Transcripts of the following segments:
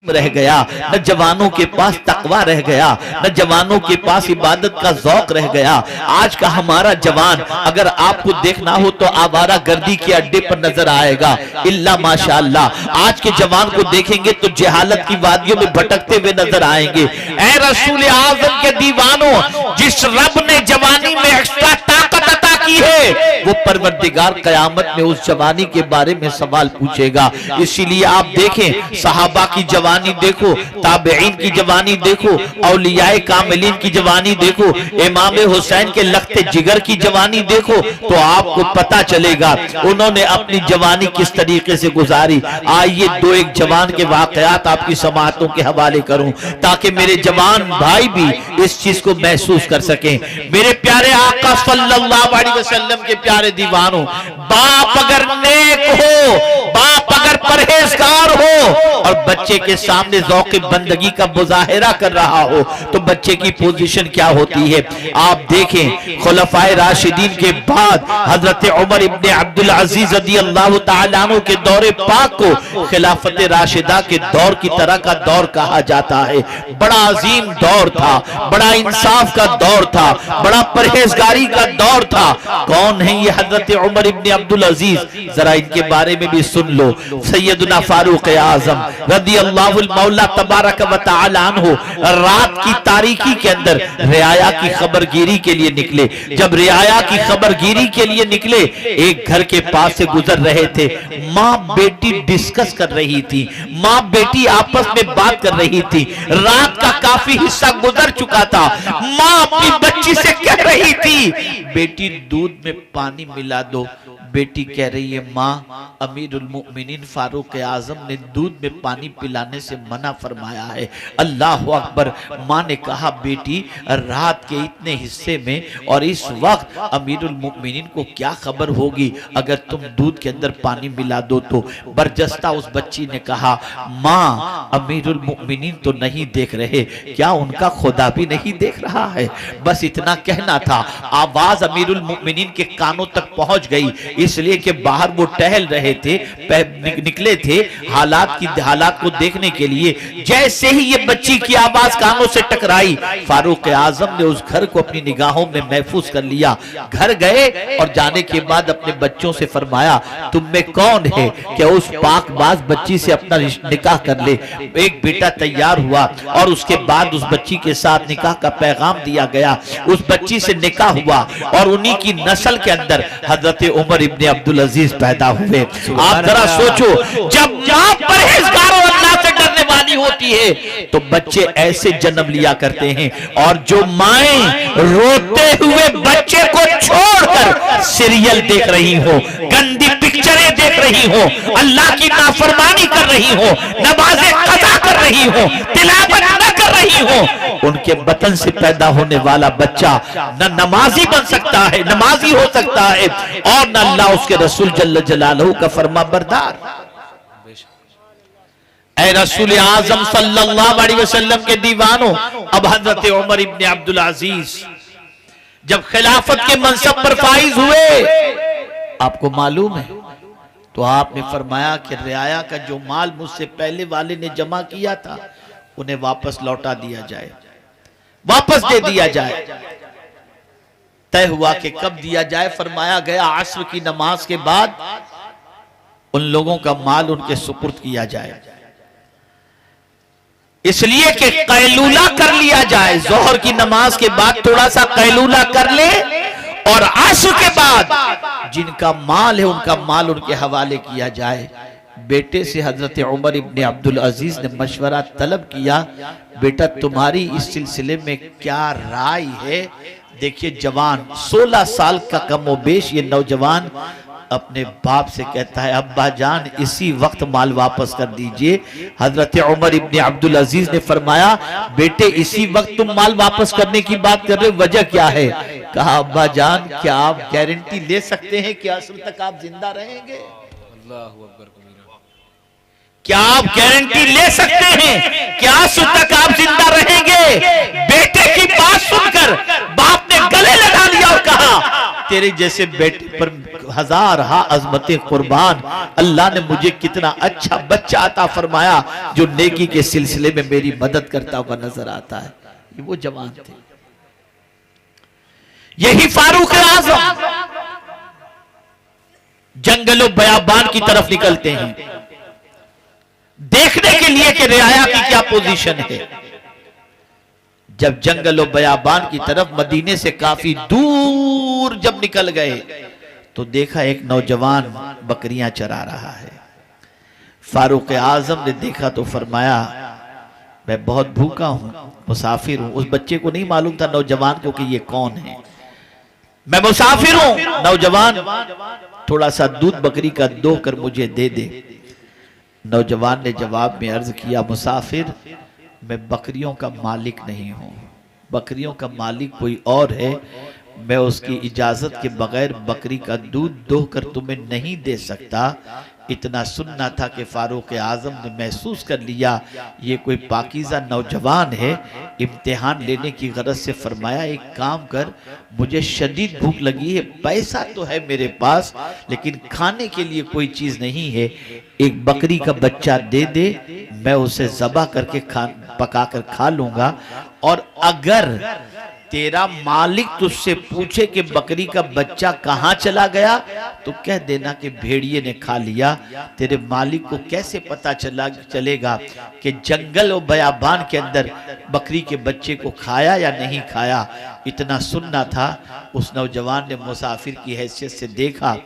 रह गया, न जवानों के पास तकवा रह गया, न जवानों के पास इबादत का ज़ौक रह गया। आज का हमारा जवान अगर आपको देखना हो तो आवारा गर्दी के अड्डे पर नजर आएगा, इल्ला माशाअल्लाह। आज के जवान को देखेंगे तो जहालत की वादियों में भटकते हुए नजर आएंगे। ऐ रसूल आज़म के दीवानों, जिस रब ने जवानी में एक्स्ट्रा ताकत अता की है वो परवरदिगार कयामत में उस जवानी के बारे में सवाल पूछेगा। इसीलिए आप देखें, सहाबा की जवानी देखो, ताबईन की जवानी देखो, औलियाए कामिलीन की जवानी देखो, इमाम हुसैन के लख्ते जिगर की जवानी देखो, तो आपको पता चलेगा उन्होंने अपनी जवानी किस तरीके से गुजारी। आइए दो एक जवान के वाकयात आपकी समाअतों के हवाले करूं ताकि मेरे जवान भाई भी इस चीज को महसूस कर सकें। मेरे प्यारे आका सल्लल्लाहु अलैहि वसल्लम के प्यारे दीवानों, बाप अगर नेक हो, बाप अगर परहेजगार हो और बच्चे के सामने ज़ौक़ बंदगी का मुज़ाहिरा कर रहा हो तो बच्चे की पोजीशन क्या होती है। आप देखें, खुलफाए राशिदीन के बाद हजरत उमर इब्ने अब्दुल अजीज रज़ियल्लाहु ताला अन्हु के दौरे पाक को खिलाफत राशिदा के दौर की तरह का दौर कहा जाता है। बड़ा अजीम दौर था, बड़ा इंसाफ का दौर था, बड़ा परहेजगारी का दौर था। कौन है ये हजरत उमर इब्ने अब्दुल अजीज? जरा इनके बारे में भी सुन लो। सैयदना फारूक आजम रज़ियल्लाहु मौला तबारक व तआला अन्हु रात की तारीकी के अंदर रियाया की खबरगिरी के लिए निकले। जब रियाया की खबरगिरी के लिए निकले, एक घर के पास से गुजर रहे थे। माँ बेटी डिस्कस कर रही थी, माँ बेटी आपस में बात कर रही थी। रात का काफी हिस्सा गुजर चुका था। माँ अपनी बच्ची से कह रही थी, बेटी दूध में पानी मिला दो। बेटी कह रही है, माँ अमीरुल मोमिनीन फारूक आजम ने दूध में पानी पिलाने से मना फरमाया है। अल्लाह अकबर। माँ ने कहा, बेटी रात के इतने हिस्से में और इस वक्त अमीरुल मोमिनीन को क्या खबर होगी अगर तुम दूध के अंदर पानी मिला दो तो। बरजस्ता उस बच्ची ने कहा, माँ अमीरुल मोमिनीन तो नहीं देख रहे, क्या उनका खुदा भी नहीं देख रहा है? बस इतना कहना था। आवाज अमीरुल मोमिनीन के कानों तक पहुंच गई, इसलिए कि बाहर वो टहल रहे थे, निकले थे हालात को देखने के लिए। जैसे ही ये बच्ची की आवाज कानों से टकराई, फारूक आजम ने उस घर को अपनी निगाहों में महफूज कर लिया। घर गए और जाने के बाद अपने बच्चों से फरमाया, तुम में कौन है कि उस पाकबाज बच्ची से अपना निकाह कर ले। एक बेटा तैयार हुआ और उसके बाद उस बच्ची के साथ निकाह का पैगाम दिया गया। उस बच्ची से निकाह हुआ और उन्हीं की नस्ल के अंदर हजरत उमर इब्ने अब्दुल अजीज पैदा हुए। आप जरा सोचो, जब मां परहेजगार और अल्लाह से डरने वाली होती है तो बच्चे ऐसे जन्म लिया करते हैं। और जो माएं रोते हुए बच्चे को छोड़कर सीरियल देख रही हो, गंदी पिक्चरें देख रही हो, अल्लाह की नाफरमानी कर रही हो, नमाज़ें कज़ा कर रही हो, तिलावत न कर रही हो, उनके बतन से पैदा होने वाला बच्चा न नमाजी बन सकता है, नमाजी हो सकता है, और न अल्लाह उसके रसूल जल्ल जलालहू का फरमा बरदार। ऐ रसूल आजम सल्लल्लाहु अलैहि वसल्लम के दीवानों, अब हजरत उमर इब्ने अब्दुल अजीज जब खिलाफत के मनसब पर फाइज हुए, आपको मालूम है, तो आपने फरमाया कि रियाया का जो माल मुझसे पहले वाले ने जमा किया था उन्हें वापस लौटा दिया जाए, वापस दे दिया जाए। तय हुआ कि कब दिया जाए। फरमाया गया, असर की नमाज के बाद उन लोगों का माल उनके सुपुर्द किया जाए, इसलिए कि कैलूला कर लिया जाए। जोहर की नमाज के बाद थोड़ा सा कैलूला कर ले और असर के बाद जिनका माल है उनका माल उनके हवाले किया जाए। बेटे से हजरत उमर इब्ने अब्दुल अजीज ने मशवरा तलब किया, बेटा तुम्हारी इस सिलसिले में क्या राय है? देखिए, जवान 16 साल का कमोबेश ये नौजवान अपने बाप से कहता है, अब्बा जान इसी वक्त माल वापस कर दीजिए। हजरत उमर इब्ने अब्दुल अजीज ने फरमाया, बेटे इसी वक्त तुम माल वापस करने की बात कर रहे हो, वजह क्या है? कहा, अब्बा जान क्या आप गारंटी ले सकते हैं कि असर तक आप जिंदा रहेंगे? क्या आप गारंटी ले सकते हैं कि असर तक आप जिंदा रहेंगे? बेटे की बात सुनकर बाप ने गले लगा लिया और कहा, तेरे जैसे बेटे पर हजार हा अजमतें कुर्बान, अल्लाह ने मुझे कितना अच्छा बच्चा अता फरमाया जो नेकी के सिलसिले में मेरी मदद करता हुआ नजर आता है। ये वो जवान थे, यही फारूक आजम जंगलों बयाबान की तरफ निकलते हैं देखने के लिए कि रियाया की क्या पोजीशन है। जब जंगलों बयाबान की तरफ मदीने से काफी दूर जब निकल गए तो देखा एक नौजवान बकरियां चरा रहा है। फारूक आजम ने देखा तो फरमाया मैं बहुत भूखा हूं, मुसाफिर हूं। उस बच्चे को नहीं मालूम था नौजवान को कि ये कौन है। मैं मुसाफिर हूं नौजवान, थोड़ा सा दूध बकरी का दो कर मुझे दे दे। नौजवान ने जवाब में अर्ज किया मुसाफिर मैं बकरियों का मालिक नहीं हूं, बकरियों का मालिक कोई और है, मैं उसकी इजाजत के बगैर बकरी का दूध दोहकर तुम्हें नहीं दे सकता। इतना सुनना था कि फारूक आजम ने महसूस कर लिया ये कोई पाकीज़ा नौजवान है। इम्तिहान लेने की गरज से फरमाया एक काम कर, मुझे शदीद भूख लगी है, पैसा तो है मेरे पास लेकिन खाने के लिए कोई चीज नहीं है, एक बकरी का बच्चा दे दे, मैं उसे ज़बा करके पका कर खा लूंगा। और अगर तेरा मालिक तुझसे पूछे कि बकरी का बच्चा कहां चला गया तो कह देना कि भेड़िए ने खा लिया। तेरे मालिक को कैसे पता चलेगा कि जंगल और बयाबान के अंदर बकरी के बच्चे को खाया या नहीं खाया। इतना सुनना था। उस नौजवान ने मुसाफिर की हैसियत से देखा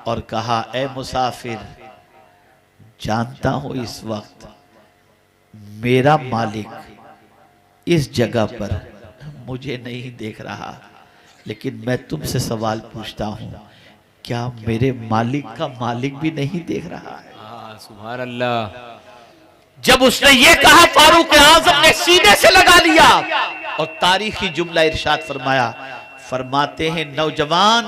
और कहा ए मुसाफिर, जानता हूं इस वक्त मेरा मालिक इस जगह पर मुझे नहीं देख रहा, लेकिन मैं तुमसे सवाल पूछता हूं, क्या मेरे मालिक का मालिक भी नहीं देख रहा है? सुभान अल्लाह। जब उसने ये कहा फारूक आजम ने सीने से लगा लिया और तारीखी जुमला इरशाद फरमाया, फरमाते हैं नौजवान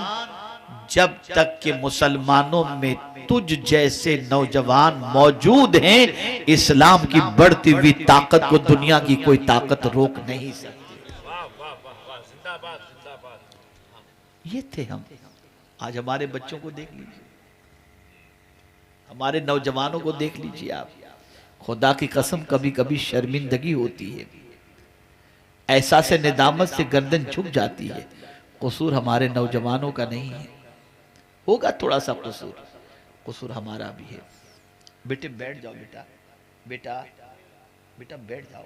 जब तक के मुसलमानों में तुझ जैसे नौजवान मौजूद हैं, इस्लाम की बढ़ती हुई ताकत को दुनिया की कोई ताकत रोक नहीं सकती। ये थे हम। आज हमारे बच्चों को देख लीजिए, हमारे नौजवानों को देख लीजिए आप, खुदा की कसम कभी कभी शर्मिंदगी होती है, एहसास निदामत से गर्दन झुक जाती है। कसूर हमारे नौजवानों का नहीं है, होगा थोड़ा सा कसूर हमारा भी है। बेटे बैठ जाओ, बेटा बेटा बेटा बैठ जाओ,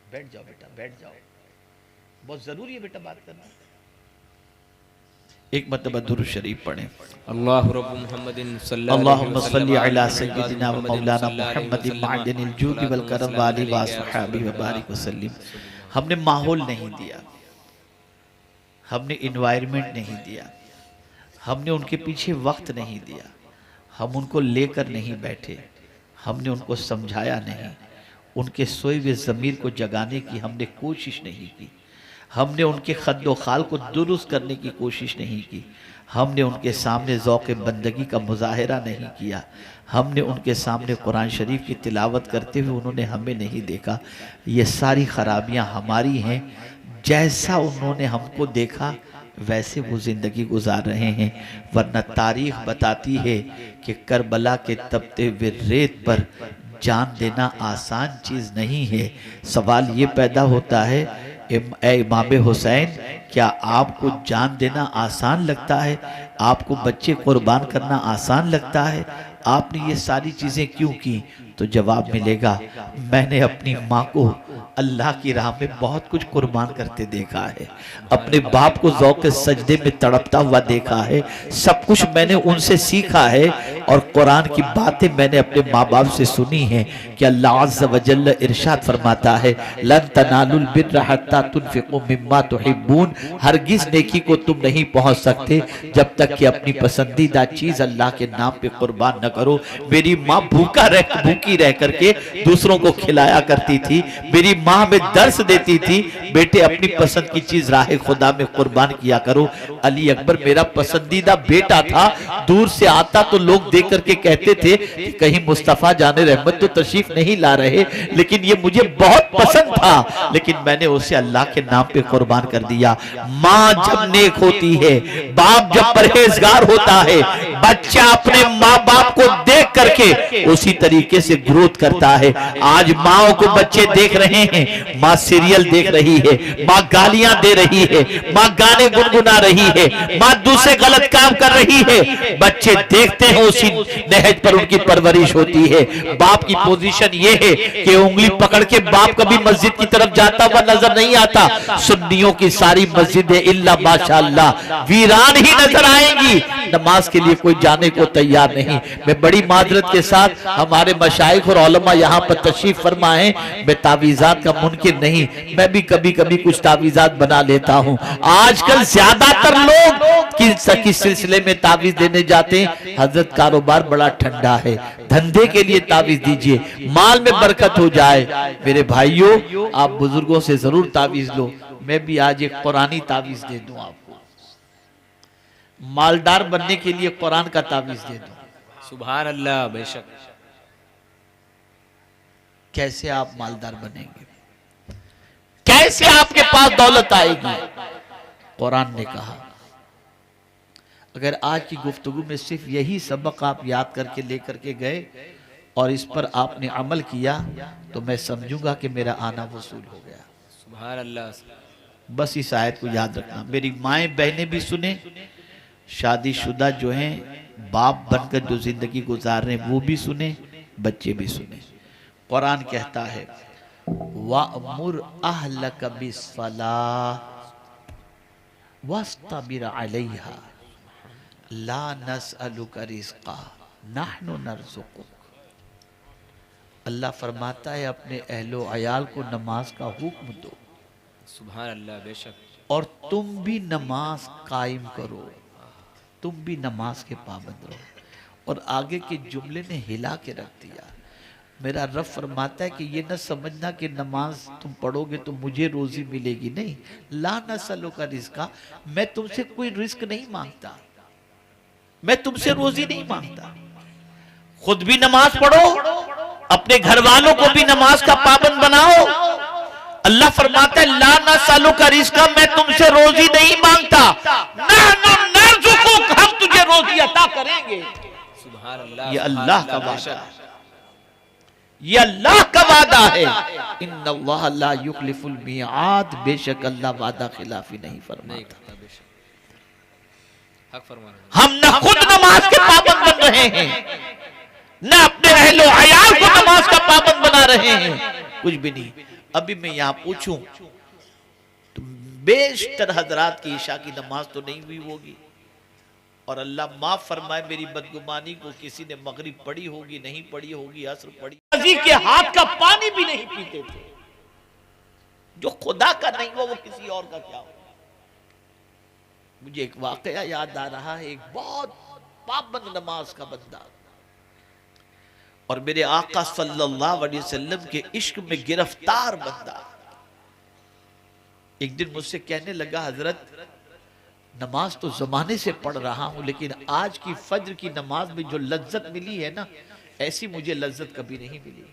बैठ जाओ बेटा बैठ जाओ, बहुत जरूरी है बेटा बात करना। एक मरतबा दुरूद शरीफ पढ़ें। अल्लाहुम्मा सल्ली अला सय्यिदिना व मौलाना मुहम्मदिन मअदिनिल जूदि वल करम व आलिहि व अस्हाबिहि व बारिक वसल्लिम। हमने माहौल नहीं दिया, हमने इन्वायरमेंट नहीं दिया, हमने उनके पीछे वक्त नहीं दिया, हम उनको लेकर नहीं बैठे, हमने उनको समझाया नहीं, उनके सोए हुए ज़मीर को जगाने की हमने कोशिश नहीं की, हमने उनके खद्दो खाल को दुरुस्त करने की कोशिश नहीं की, हमने उनके सामने ज़ौक़ बंदगी का मुज़ाहिरा नहीं किया, हमने उनके सामने कुरान शरीफ की तिलावत करते हुए उन्होंने हमें नहीं देखा। ये सारी ख़राबियाँ हमारी हैं। जैसा उन्होंने हमको देखा वैसे वो ज़िंदगी गुजार रहे हैं, वरना तारीख़ बताती है कि करबला के तपते हुए रेत पर जान देना आसान चीज़ नहीं है। सवाल ये पैदा होता है, ए इमाम हुसैन, क्या आपको जान देना आसान लगता है? आपको बच्चे कुर्बान करना आसान लगता है? आपने ये सारी चीज़ें क्यों की? तो जवाब मिलेगा, मैंने अपनी माँ को अल्लाह की राह में बहुत कुछ कुर्बान करते देखा है, अपने बाप को ज़ौक़ सजदे में तड़पता हुआ देखा है, सब कुछ मैंने उनसे सीखा है और कुरान की बातें मैंने अपने माँ बाप से सुनी हैं कि अल्लाह अज़्ज़ व जल्ल इरशाद फरमाता है, लन तनालुल बिर्र हत्ता तुनफ़िक़ू मिम्मा तुहिब्बून, हरगिज़ नेकी को तुम नहीं पहुँच सकते जब तक कि अपनी पसंदीदा चीज़ अल्लाह के नाम पे कुर्बान न करो। मेरी माँ भूखी रह करके दूसरों को खिलाया करती थी, मेरी माँ में दर्स देती थी, बेटे अपनी पसंद की चीज राह खुदा में कुर्बान किया करो। अली अकबर मेरा पसंदीदा बेटा था, दूर से आता तो लोग देख करके कहते थे कि कहीं मुस्तफा जाने रहमत तो तशरीफ नहीं ला रहे, लेकिन ये मुझे बहुत पसंद था, लेकिन मैंने उसे अल्लाह के नाम पे कुर्बान कर दिया। माँ जब नेक होती है, बाप जब परहेजगार होता है, बच्चा अपने माँ बाप को देख करके उसी तरीके से ग्रोथ करता है। आज माओ को बच्चे देख रहे हैं, माँ सीरियल देख रही है, माँ गालियां दे रही है, माँ गाने गुनगुना रही है, माँ दूसरे गलत काम कर रही है, बच्चे देखते हैं, उसी नहज पर उनकी परवरिश होती है। बाप की पोजीशन ये है कि उंगली पकड़ के बाप कभी मस्जिद की तरफ जाता हुआ नजर नहीं आता। सुन्नियों की सारी मस्जिदें इल्ला माशाअल्लाह वीरान ही नजर आएंगी, नमाज के लिए कोई जाने को तैयार नहीं। मैं बड़ी माजरत के साथ हमारे मशाइख और उलमा यहाँ पर तशरीफ फरमा है, मैं तावीज़ात का मुनकिर नहीं, मैं भी कभी कभी कुछ तावीज़ात बना लेता हूँ। आजकल ज्यादातर लोग किस सिलसिले में तावीज देने जाते हैं, हजरत कारोबार बड़ा ठंडा है, धंधे के लिए तावीज दीजिए, माल में बरकत हो जाए। मेरे भाइयों, आप बुजुर्गों से जरूर तावीज लो। मैं भी आज एक पुरानी तावीज दे दूं आपको, मालदार बनने के लिए कुरान का तावीज दे दूं। सुभान अल्लाह। बेशक। कैसे आप मालदार बनेंगे, कैसे आपके पास दौलत आएगी? कुरान ने कहा, अगर आज की गुफ्तगू में सिर्फ यही सबक आप याद करके लेकर के गए और इस पर आपने अमल किया तो मैं समझूंगा कि मेरा आना वसूल हो गया। सुभान अल्लाह। बस इस आयत को याद रखना। मेरी माएं बहनें भी सुने, शादीशुदा जो हैं, बाप बनकर जो जिंदगी गुजार रहे हैं वो भी सुने, बच्चे भी सुने। कुरान कहता है, वअमुर अहलक बिस्सलाह वस्तबिर अलैहा ला नसअलुका रिज़्क़ा नहनु नर्ज़ुकुक। अल्लाह फरमाता है, अपने अहलो अयाल को नमाज का हुक्म दो। सुभान अल्लाह। बेशक। और तुम भी नमाज कायम करो, तुम भी नमाज के पाबंद रहो। और आगे के जुमले ने हिला के रख दिया। मेरा रब फरमाता है कि ये न समझना कि नमाज तुम पढ़ोगे तो मुझे रोजी मिलेगी, नहीं। ला नसअलुका रिज़्क़ा, मैं तुमसे कोई रिस्क नहीं मांगता, मैं तुमसे रोजी नहीं मांगता। खुद भी नमाज पढ़ो, अपने घर वालों को भी नमाज का पाबंद बनाओ। अल्लाह फरमाता है, ला नसअलुका रिज़्क़ा, मैं तुमसे रोजी नहीं मांगता, नहनु नर्ज़ुकुक, हम तुझे रोजी अता करेंगे। सुभान अल्लाह। ये अल्लाह का वादा है, ये अल्लाह का वादा है। इन्नल्लाह ला युखलिफुल मिआद, बेशक अल्लाह वादा खिलाफी नहीं फरमाता। हम न खुद नमाज के पाबंद बन रहे हैं, न अपने अहलो अयाल को नमाज का पाबंद बना रहे हैं, कुछ भी नहीं। अभी मैं यहाँ पूछूं तो बेशतर हजरात की ईशा की नमाज तो नहीं हुई होगी, और अल्लाह माफ फरमाए मेरी बदगुमानी को, किसी ने मगरिब पढ़ी होगी, नहीं पढ़ी होगी, असर पढ़ी, किसी के हाथ का पानी भी नहीं पीते थे। जो खुदा का नहीं हुआ वो किसी और का क्या हो। मुझे एक वाकया याद आ रहा है, एक बहुत पाबंद नमाज का बंदा और मेरे आका सल्लल्लाहु अलैहि वसल्लम के इश्क में गिरफ्तार बंदा एक दिन मुझसे कहने लगा, हजरत नमाज तो जमाने से पढ़ रहा हूं, लेकिन आज की फज्र की नमाज में जो लज्जत मिली है ना, ऐसी मुझे लज्जत कभी नहीं मिली।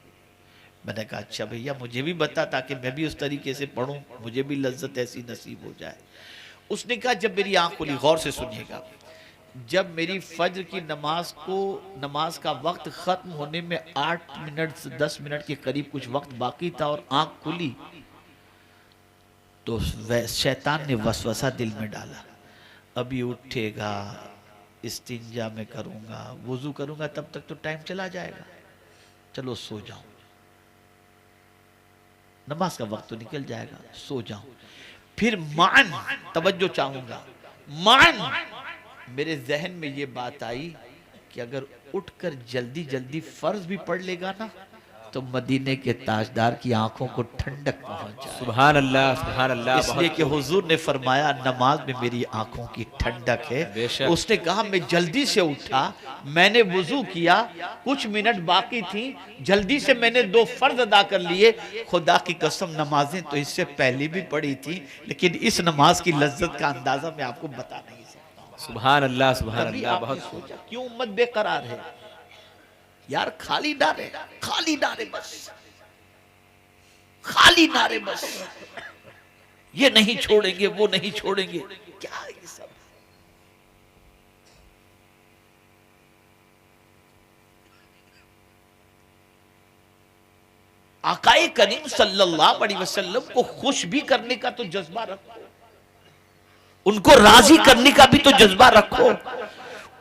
मैंने कहा, अच्छा भैया मुझे भी बता ताकि मैं भी उस तरीके से पढ़ूं, मुझे भी लज्जत ऐसी नसीब हो जाए। उसने कहा, जब मेरी आंख खुली, गौर से सुनिएगा, जब मेरी फज्र की नमाज का वक्त खत्म होने में 8 मिनट से 10 मिनट के करीब कुछ वक्त बाकी था और आंख खुली, तो शैतान ने वसवसा दिल में डाला, अभी उठेगा, इस्तिंजा में करूंगा, वुजू करूंगा, तब तक तो टाइम चला जाएगा, चलो सो जाऊं, नमाज का वक्त तो निकल जाएगा, सो जाऊं। फिर मान तवज्जो चाहूंगा, मान मेरे जहन में ये बात आई कि अगर उठकर जल्दी जल्दी फर्ज भी पढ़ लेगा ना तो मदीने के ताजदार की आंखों को ठंडक पहुंचा। सुभान अल्लाह, सुभान अल्लाह। इसलिए कि हुजूर ने फरमाया नमाज में मेरी आंखों की ठंडक है। बेशक। उसने कहा मैं जल्दी से उठा, मैंने वुजू किया, कुछ मिनट बाकी थी, जल्दी से मैंने 2 फर्ज अदा कर लिए। खुदा की कसम नमाजें तो इससे पहले भी पढ़ी थी, लेकिन इस नमाज की लज्जत का अंदाजा मैं आपको बता नहीं सकता। सुभान अल्लाह, सुभान कभी अल्लाह। आपने बहुत सोचा क्यों उम्मत बेकरार है? यार खाली नारे, खाली नारे बस, खाली नारे बस, ये नहीं छोड़ेंगे, वो नहीं छोड़ेंगे, क्या है ये सब? आकाए करीम सल्लल्लाहु अलैहि वसल्लम को खुश भी करने का तो जज्बा रखो, उनको राजी करने का भी तो जज्बा रखो,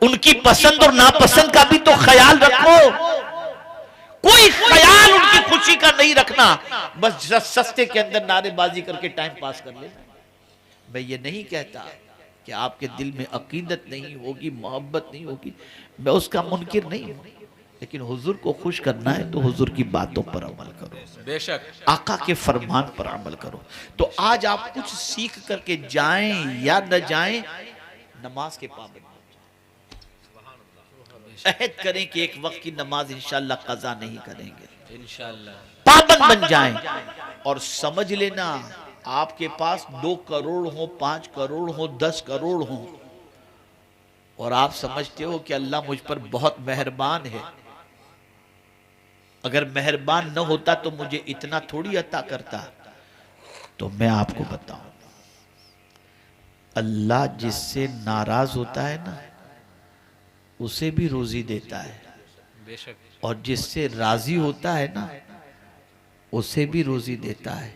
उनकी पसंद और नापसंद का भी तो ख्याल रखो। कोई ख्याल उनकी खुशी का नहीं रखना, बस सस्ते के अंदर नारेबाजी करके टाइम पास कर लेना। मैं ये नहीं कहता कि आपके दिल में अकीदत नहीं होगी, मोहब्बत नहीं होगी, मैं उसका मुनकिर नहीं हूं, लेकिन हुजूर को खुश करना है तो हुजूर की बातों पर अमल करो, बेशक। आका के फरमान पर अमल करो। तो आज आप कुछ सीख करके जाएं या न जाएं, नमाज के पाबंद अहद करें कि एक वक्त की नमाज इंशाअल्लाह कज़ा नहीं करेंगे, इंशाअल्लाह पाबंद बन जाएं। और समझ लेना आपके पास 2 करोड़ हो, 5 करोड़ हो, 10 करोड़ हो, और आप समझते हो कि अल्लाह मुझ पर बहुत मेहरबान है, अगर मेहरबान न होता तो मुझे इतना थोड़ी अता करता। तो मैं आपको बताऊं, अल्लाह जिससे नाराज होता है ना, उसे भी रोजी देता है, बेशक। और जिससे राजी होता है ना, उसे भी रोजी देता है,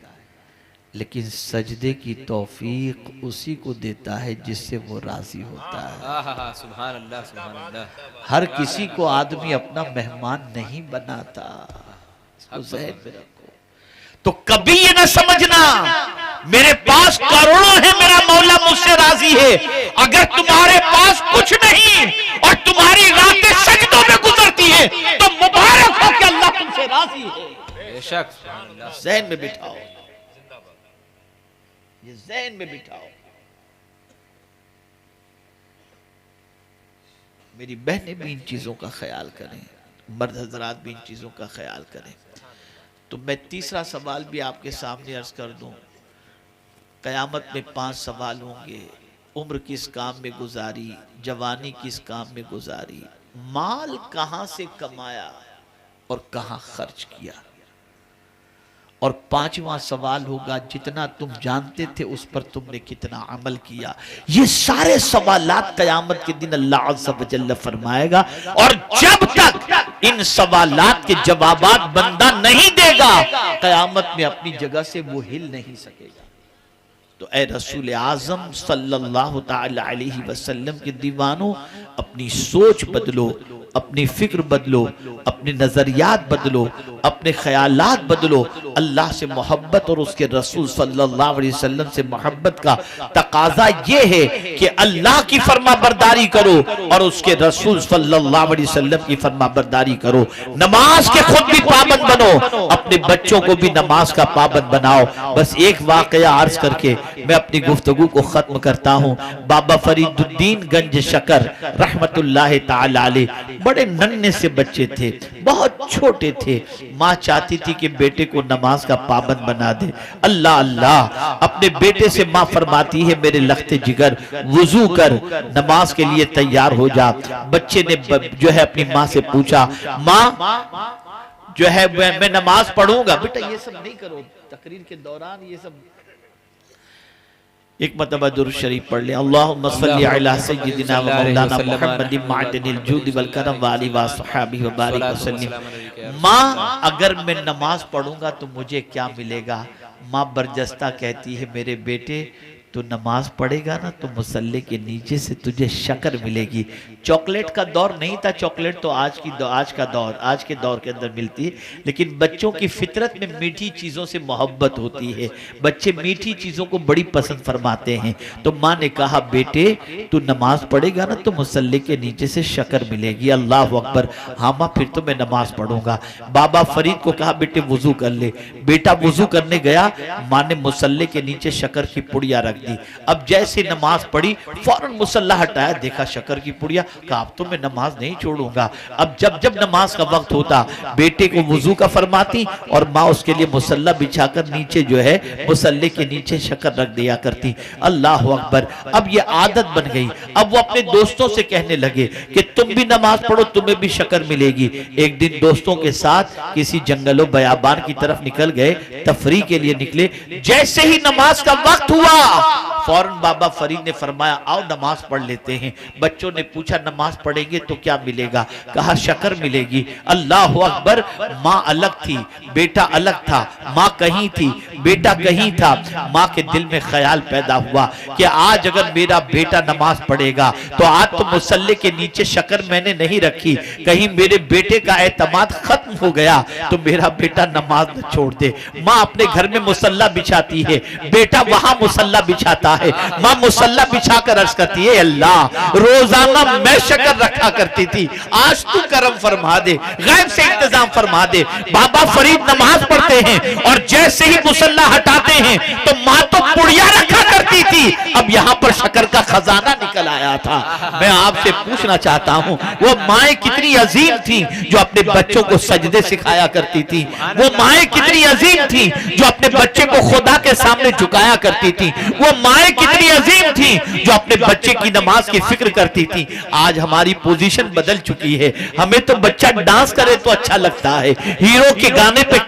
लेकिन सजदे की तौफीक उसी को देता है जिससे वो राजी होता है। सुभान अल्लाह, सुभान अल्लाह। हर किसी को आदमी अपना मेहमान नहीं बनाता, इसको ज़हन में रखो। तो कभी ये ना समझना मेरे पास करोड़ों है, मेरा मौला मुझसे राजी है। अगर तुम्हारे पास कुछ नहीं और तुम्हारी रातें सजदों में गुजरती है तो मुबारक हो कि अल्लाह तुमसे राजी है। बेशक। ज़हन में बिठाओ, ये ज़हन में बिठाओ। मेरी बहनें भी इन चीजों का ख्याल करें, मर्द हजरात भी इन चीजों का ख्याल करें। तो मैं तीसरा सवाल भी आपके सामने अर्ज कर दूं। कयामत में 5 सवाल होंगे। उम्र किस काम में गुजारी, जवानी किस काम में गुजारी, माल कहां से कमाया और कहां खर्च किया, और 5वां सवाल होगा जितना तुम जानते थे उस पर तुमने कितना अमल किया। ये सारे सवालात कयामत के दिन अल्लाह अज़्ज़ व जल्ल फरमाएगा, और जब तक इन सवालात के जवाबात बंदा नहीं देगा, कयामत में अपनी जगह से वो हिल नहीं सकेगा। तो ए रसूल आज़म सल्लल्लाहु ताला अलैहि वसल्लम के दीवानों, अपनी सोच बदलो, अपनी फिक्र बदलो, अपने नजरियात बदलो, अपने ख्यालात बदलो। अल्लाह से मोहब्बत और उसके रसूल सल्लल्लाहु अलैहि वसल्लम से मोहब्बत का तकाजा ये है कि अल्लाह की फरमाबरदारी करो और उसके रसूल सल्लल्लाहु अलैहि वसल्लम की फरमाबरदारी करो। नमाज के खुद भी पाबंद बनो, अपने बच्चों को भी नमाज का पाबंद बनाओ। बस एक वाकया अर्ज करके मैं अपनी गुफ्तगू को खत्म करता हूँ। बाबा फरीदुद्दीन गंज शकर रहमतुल्लाह ताला अलैह बड़े नन्हे से बच्चे थे, बहुत छोटे थे। माँ चाहती थी कि बेटे को नमाज का पाबंद बना दे। अल्लाह अल्लाह, अपने बेटे से माँ फरमाती है मेरे लख्ते जिगर वुजू कर, नमाज के लिए तैयार हो जा। बच्चे ने जो है अपनी माँ से पूछा, माँ जो है मैं नमाज पढ़ूंगा। बेटा ये सब नहीं करो, तकरीर के दौरान ये सब। एक मरतबा दुरूद शरीफ पढ़ ले, अल्लाहुम्मा सल्ली अला सय्यिदिना व मौलाना मुहम्मदिन मअदनिल जूद वल करम व आलिहि व अस्हाबिहि व बारिक वसल्लम। माँ अगर मैं नमाज पढ़ूंगा तो मुझे क्या मिलेगा? माँ बरजस्ता कहती है मेरे बेटे तो नमाज पढ़ेगा ना तो मुसल्ले के नीचे से तुझे शक्कर मिलेगी। चॉकलेट का दौर नहीं था, चॉकलेट तो आज के दौर के अंदर मिलती है, लेकिन बच्चों की फितरत में मीठी चीज़ों से मोहब्बत होती है, बच्चे मीठी चीज़ों को बड़ी पसंद फरमाते हैं। तो माँ ने कहा बेटे तू नमाज पढ़ेगा ना तो मुसल्ले के नीचे से शक्कर मिलेगी। अल्लाह अकबर। हाँ माँ फिर तो मैं नमाज पढ़ूंगा। बाबा फरीद को कहा बेटे वुजू कर ले। बेटा वुजू करने गया, माँ ने मुसल्ले के नीचे शक्कर की पुड़िया रख दी। अब जैसे नमाज पढ़ी फौरन मुसल्ला हटाया, देखा शक्कर की पुड़िया, कहा अब तो मैं नमाज नहीं छोड़ूंगा। अब जब जब नमाज का वक्त होता बेटे को वुजू का फरमाती और माँ उसके लिए मुसल्ला बिछाकर नीचे जो है मुसल्ले के नीचे शक्कर रख दिया करती। अल्लाह अकबर। अब ये आदत बन गई। अब वो अपने दोस्तों से कहने लगे कि तुम भी नमाज पढ़ो, तुम्हें भी शक्कर मिलेगी। एक दिन दोस्तों के साथ किसी जंगलों बयाबान की तरफ निकल गए, तफरी के लिए निकले। जैसे ही नमाज का वक्त हुआ फौरन बाबा फरीद ने फरमाया आओ नमाज पढ़ लेते हैं। बच्चों ने पूछा नमाज पढ़ेंगे तो क्या मिलेगा? कहा शक्कर मिलेगी। अल्लाह अकबर। माँ अलग थी, बेटा अलग था। माँ कहीं थी, बेटा कहीं था। माँ के दिल में ख्याल पैदा हुआ कि आज अगर मेरा बेटा नमाज पढ़ेगा तो आज तो मुसल्ले के नीचे शक्कर मैंने नहीं रखी, कहीं मेरे बेटे का एतमाद खत्म हो गया तो मेरा बेटा नमाज न छोड़ दे। माँ अपने घर में मुसल्ला बिछाती है, बेटा वहां मुसल्ला बिछाता है। माँ मुसल्ला बिछाकर अर्ज करती है अल्लाह रोजाना मैं शक्कर रखा करती थी, आज तू करम फरमा दे, गैब से इंतजाम फरमा दे। बाबा फरीद नमाज पढ़ते हैं और जैसे ही मुसल्ला हटाते हैं तो माँ तो पुड़िया रखा करती थी, अब यहाँ पर शक्कर का खजाना निकल आया था। मैं आपसे पूछना चाहता हूँ वो माएँ कितनी अजीम थी जो अपने बच्चों को सजदे सिखाया करती थी। वो माएँ कितनी अजीम थी जो अपने बच्चे को खुदा के सामने झुकाया करती थी। वो माएँ कितनी अजीम थी जो अपने बच्चे की नमाज की फिक्र करती थी। आज हमारी पोजीशन बदल चुकी है, हमें तो बच्चा डांस करे तो अच्छा लगता है, हीरो के गाने पे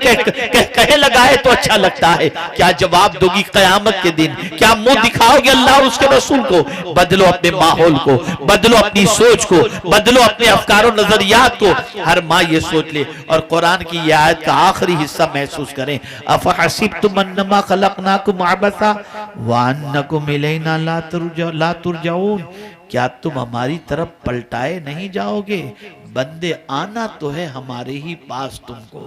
कहे लगाए तो अच्छा लगता है। क्या जवाब दोगी कयामत के दिन? क्या मुंह दिखाओगे अल्लाह और उसके रसूल को? बदलो अपने माहौल को, बदलो अपनी सोच को, बदलो अपने अफकार और नजरियात को। हर माँ ये सोच ले और कुरान की ये आयत का आखिरी हिस्सा महसूस करें। अफहसिबतुम अन्नमा खलकनाकुम अबसा व अन्नकुम इलैना ला तुरजाऊन। क्या तुम हमारी तरफ पलटाए नहीं जाओगे? बंदे आना तो है हमारे ही पास तुमको,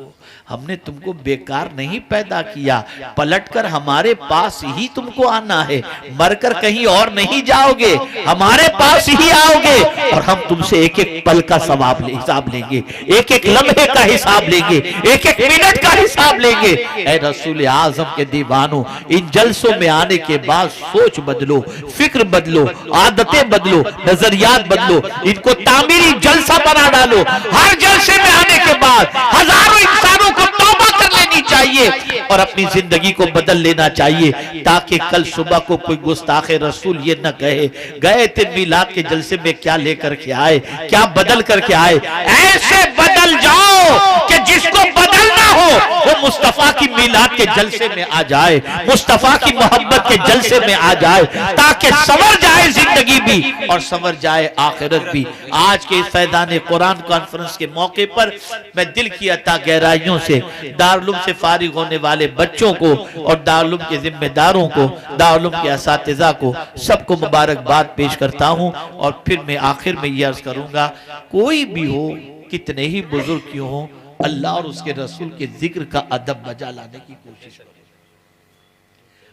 हमने तुमको बेकार नहीं पैदा किया, पलटकर हमारे पास ही तुमको आना है। मरकर कहीं और नहीं जाओगे, हमारे पास ही आओगे और हम तुमसे एक एक पल का हिसाब लेंगे, एक एक लम्हे का हिसाब लेंगे, एक एक मिनट का हिसाब लेंगे। ऐ रसूल आजम के दीवानों, इन जलसों में आने के बाद सोच बदलो, फिक्र बदलो, आदतें बदलो, नजरियात बदलो, इनको तामीरी जलसा बना डालो। हर जलसे में आने के बाद हजारों इंसानों को तौबा कर लेनी चाहिए और अपनी जिंदगी को बदल लेना चाहिए, ताकि कल सुबह को कोई गुस्ताखे रसूल ये न कहे गए थे मीलाद के जलसे में क्या लेकर के आए, क्या बदल करके आए। ऐसे बदल जाओ कि जिसको बदलना हो वो मुस्तफा की मीलाद के जलसे में आ जाए, मुस्तफा की मोहब्बत के जलसे में आ जाए, ताकि संवर जाए जिंदगी भी और संवर जाए आखिरत भी। आज के फैजान कुरान कॉन्फ्रेंस के मौके पर मैं दिल की अता गहराइयों से दारुल से फारिग होने वाले बच्चों को और दारुल के जिम्मेदारों को, दारुल के असातिज़ा को, सबको मुबारकबाद पेश करता हूं। और फिर मैं आखिर में यह अर्ज करूंगा, कोई भी हो, कितने ही बुजुर्ग क्यों हो, अल्लाह और उसके रसूल के जिक्र का अदब बजा लाने की कोशिश करो।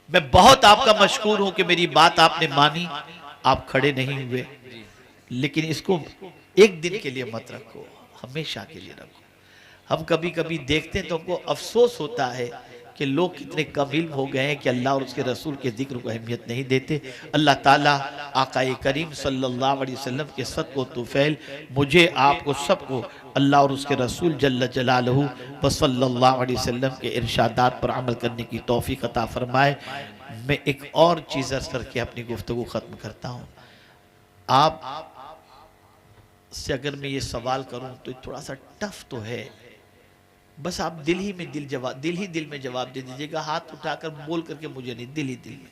मैं बहुत आपका मशकूर हूं कि मेरी बात आपने मानी, आप खड़े नहीं हुए, लेकिन इसको एक दिन के लिए मत रखो, हमेशा के लिए रखो। हम कभी कभी देखते हैं तो हमको अफसोस होता है कि लोग कितने कम इल्म हो गए हैं कि अल्लाह और उसके रसूल के जिक्र को अहमियत नहीं देते। अल्लाह ताला आकाए करीम सल्लल्लाहु अलैहि वसल्लम के सदक़ो तुफ़ैल मुझे, आपको, सबको अल्लाह और उसके रसूल जल्ल जलालहू व सल्लल्लाहु अलैहि वसल्लम के इरशादात पर अमल करने की तौफीक अता फरमाए। मैं एक और चीज़ अर्ज़ करके अपनी गुफ्तगू ख़त्म करता हूँ। आप से अगर मैं ये सवाल करूं तो थोड़ा सा टफ तो है, बस आप दिल ही में जवाब दे दीजिएगा, हाथ उठाकर बोल करके मुझे नहीं, दिल में।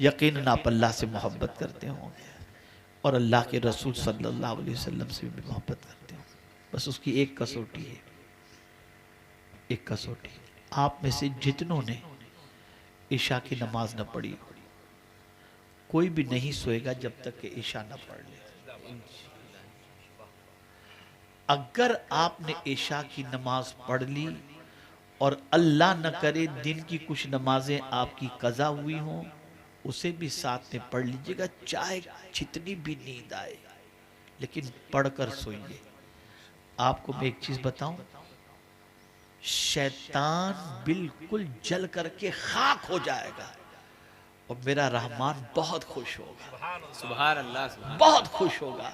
यकीनन आप अल्लाह से मोहब्बत करते होंगे और अल्लाह के रसूल सल्लल्लाहु अलैहि वसल्लम से भी मोहब्बत करते होंगे। बस उसकी एक कसौटी है, एक कसौटी। आप में से जितनों ने इशा की नमाज न पढ़ी, कोई भी नहीं सोएगा जब तक कि ईशा न पढ़ ले। अगर आपने ईशा की नमाज पढ़ ली और अल्लाह न करे दिन की कुछ नमाजें आपकी कज़ा हुई हों, उसे भी साथ में पढ़ लीजिएगा, चाहे जितनी भी नींद आए, लेकिन पढ़कर सोइए। आपको मैं एक चीज बताऊं, शैतान बिल्कुल जल करके खाक हो जाएगा और मेरा रहमान बहुत खुश होगा, सुभान अल्लाह, सुभान बहुत खुश होगा,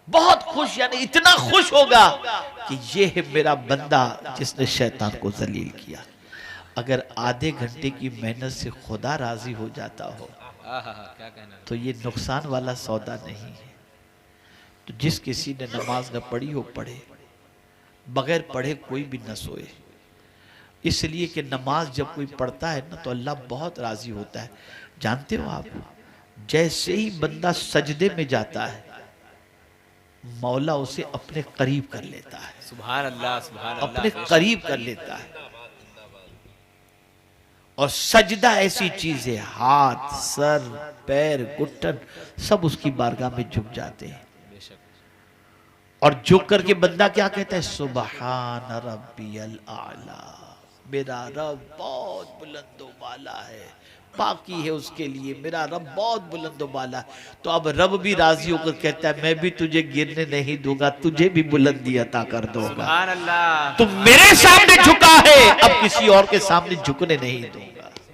बहुत खुश, यानी इतना खुश होगा कि ये है मेरा बंदा जिसने शैतान को जलील किया। अगर आधे घंटे की मेहनत से खुदा राजी हो जाता हो क्या कहना। तो ये नुकसान वाला सौदा नहीं है। तो जिस किसी ने नमाज न पढ़ी हो पढ़े, बगैर पढ़े कोई भी न सोए, इसलिए कि नमाज जब कोई पढ़ता है ना तो अल्लाह बहुत राजी होता है। जानते हो आप, जैसे ही बंदा सजदे में जाता है मौला उसे अपने करीब कर लेता है, सुभान अल्लाह, सुभान अल्लाह, अपने करीब कर लेता है। और सजदा ऐसी चीज है, हाथ, सर, पैर, घुटन सब उसकी बारगाह में झुक जाते हैं। और झुक करके बंदा क्या कहता है, सुबहान रब्बियल आला, मेरा रब बहुत बुलंदो बाला है, पाकी है उसके लिए, मेरा रब बहुत बुलंदो बाला। तो अब रब भी राजी होकर कहता है मैं भी तुझे गिरने नहीं दूंगा, तुझे भी बुलंदी अता कर दूंगा। सुभान अल्लाह, तुम मेरे सामने झुका है, अब किसी और के सामने झुकने नहीं दूंगा।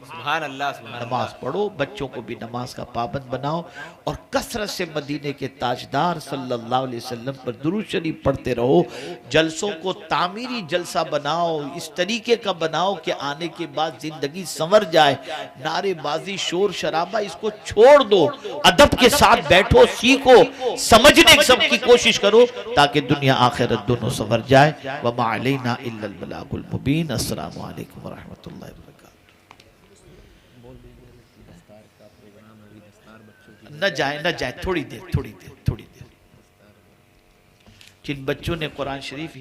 सुभान अल्लाह, सुभान नमाज पढ़ो, बच्चों को भी नमाज का पाबंद बनाओ और कसरत से मदीने के ताजदार सल्लल्लाहु अलैहि वसल्लम पर दुरूद शरीफ पढ़ते रहो। जलसों को तामीरी जलसा बनाओ, इस तरीके का बनाओ कि आने के बाद जिंदगी संवर जाए। नारेबाजी, शोर शराबा इसको छोड़ दो, अदब के साथ बैठो, सीखो, समझने सबकी कोशिश करो ताकि दुनिया आखिरत दोनों संवर जाए। वमा अलैना इल्लल बलागुल मुबीन। अस्सलामु अलैकुम व रहमतुल्लाहि व बरकातहू। न जाए, थोड़ी देर। जिन बच्चों ने कुरान शरीफ